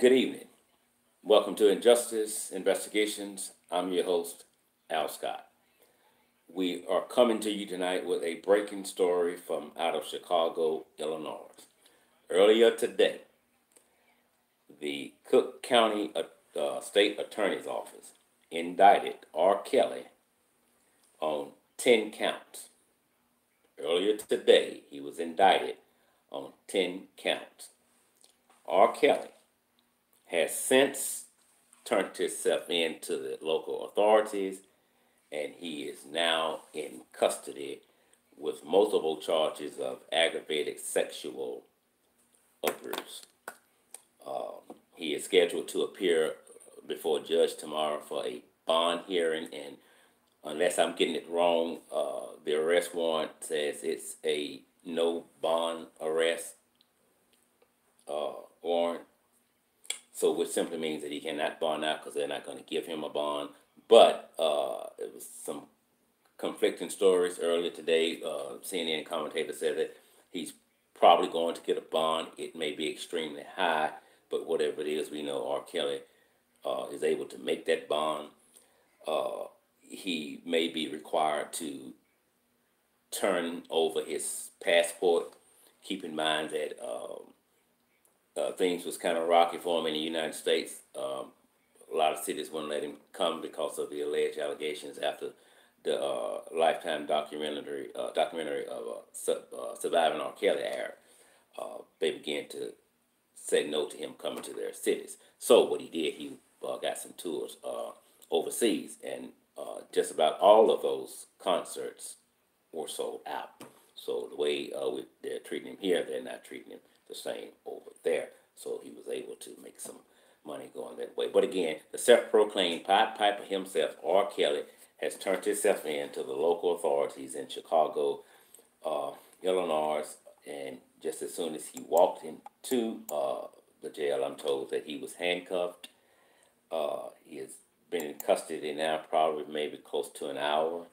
Good evening. Welcome to Injustice Investigations. I'm your host, Al Scott. We are coming to you tonight with a breaking story from out of Chicago, Illinois. Earlier today, the Cook County State Attorney's Office indicted R.Kelly on 10 counts. Earlier today, he was indicted on 10 counts. R.Kelly has since turned himself in to the local authorities, and he is now in custody with multiple charges of aggravated sexual abuse. He is scheduled to appear before a judge tomorrow for a bond hearing, and unless I'm getting it wrong, the arrest warrant says it's a no bond arrest warrant. So, which simply means that he cannot bond out because they're not going to give him a bond. But it was some conflicting stories earlier today. CNN commentator said that he's probably going to get a bond. It may be extremely high, but whatever it is, we know R. Kelly is able to make that bond. He may be required to turn over his passport. Keep in mind that things was kind of rocky for him in the United States. A lot of cities wouldn't let him come because of the alleged allegations after the Lifetime documentary of Surviving R. Kelly aired. They began to say no to him coming to their cities. So what he did, he got some tours overseas, and just about all of those concerts were sold out. So the way they're treating him here, they're not treating him the same over there. So he was able to make some money going that way. But again, the self-proclaimed Pied Piper himself, R. Kelly, has turned himself in to the local authorities in Chicago, Illinois, and just as soon as he walked into the jail, I'm told that he was handcuffed. He has been in custody now probably maybe close to an hour.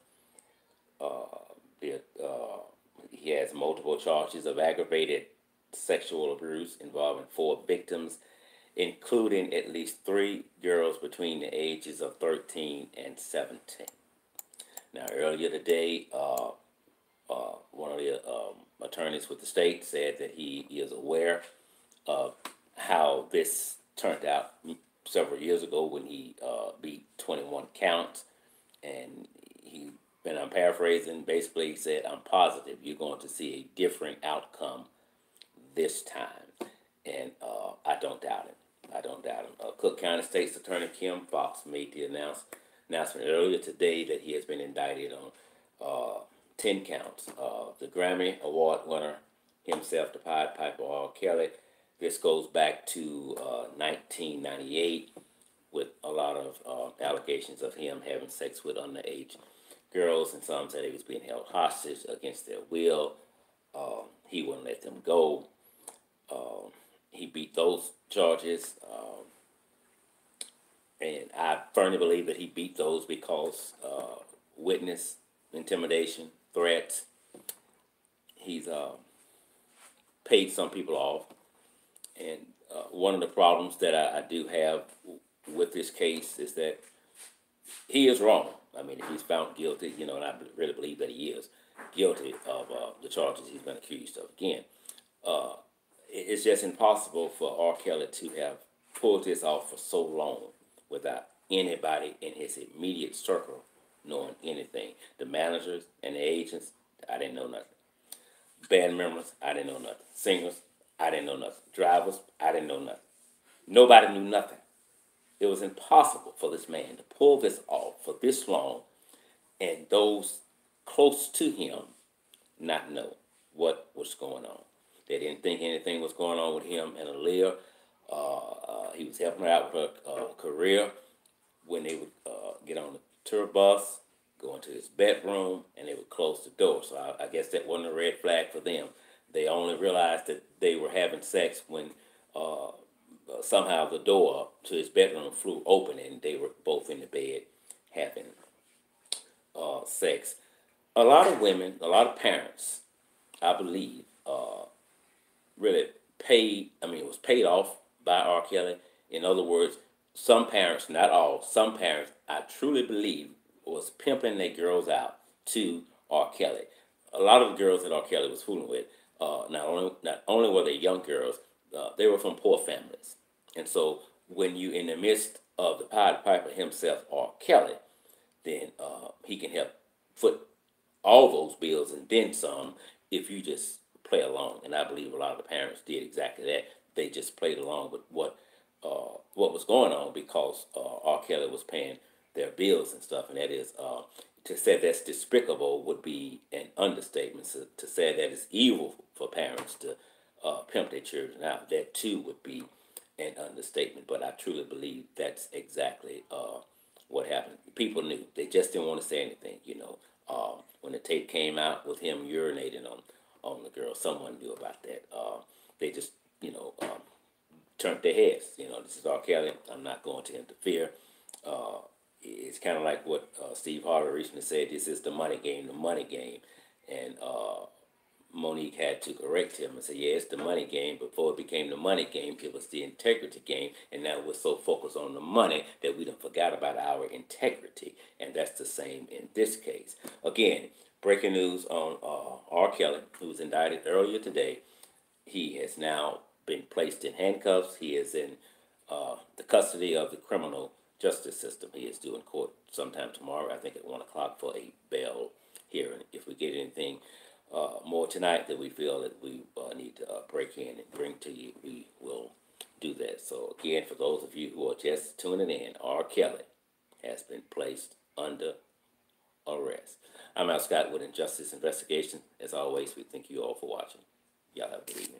He has multiple charges of aggravated sexual abuse involving 4 victims, including at least 3 girls between the ages of 13 and 17. Now, earlier today, one of the attorneys with the state said that he is aware of how this turned out several years ago when he beat 21 counts, and and I'm paraphrasing, basically he said, I'm positive you're going to see a different outcome this time, and I don't doubt him. I don't doubt him. Cook County State's Attorney Kim Fox made the announcement earlier today that he has been indicted on 10 counts. The Grammy Award winner himself, the Pied Piper R. Kelly. This goes back to 1998 with a lot of allegations of him having sex with underage girls, and some said he was being held hostage against their will. He wouldn't let them go. He beat those charges, and I firmly believe that he beat those because witness intimidation, threats. He's paid some people off, and one of the problems that I do have with this case is that he is wrong. I mean, if he's found guilty, and I really believe that he is guilty of the charges he's been accused of. Again, it's just impossible for R. Kelly to have pulled this off for so long without anybody in his immediate circle knowing anything. The managers and the agents, I didn't know nothing. Band members, I didn't know nothing. Singers, I didn't know nothing. Drivers, I didn't know nothing. Nobody knew nothing. It was impossible for this man to pull this off for this long, and those close to him not know what was going on. They didn't think anything was going on with him and Aaliyah. He was helping her out with her career when they would get on the tour bus, go into his bedroom, and they would close the door. So I guess that wasn't a red flag for them. They only realized that they were having sex when somehow the door to his bedroom flew open and they were both in the bed having sex. A lot of women, a lot of parents, I believe, really was paid off by R. Kelly, In other words, some parents, not all, some parents, I truly believe, was pimping their girls out to R. Kelly. A lot of the girls that R. Kelly was fooling with, not only were they young girls, they were from poor families, and so when you in the midst of the Pied Piper himself, R. Kelly, then he can help foot all those bills and then some if you just play along. And I believe a lot of the parents did exactly that. They just played along with what was going on because R. Kelly was paying their bills and stuff. And that is to say that's despicable would be an understatement. So to say that it's evil for parents to pimp their children out, that too would be an understatement. But I truly believe that's exactly what happened. People knew. They just didn't want to say anything, when the tape came out with him urinating on the girl, someone knew about that. They just, turned their heads. This is R. Kelly. I'm not going to interfere. It's kind of like what Steve Harvey recently said. This is the money game, the money game. And Monique had to correct him and say, yeah, it's the money game. Before it became the money game, it was the integrity game. And now we're so focused on the money that we done forgot about our integrity. And that's the same in this case. Again, breaking news on R. Kelly, who was indicted earlier today. He has now been placed in handcuffs. He is in the custody of the criminal justice system. He is due in court sometime tomorrow, I think at 1 o'clock, for a bail hearing. If we get anything more tonight that we feel that we need to break in and bring to you, we will do that. So again, for those of you who are just tuning in, R. Kelly has been placed under arrest. I'm Al Scott with Injustice Investigation. As always, we thank you all for watching. Y'all have a good evening.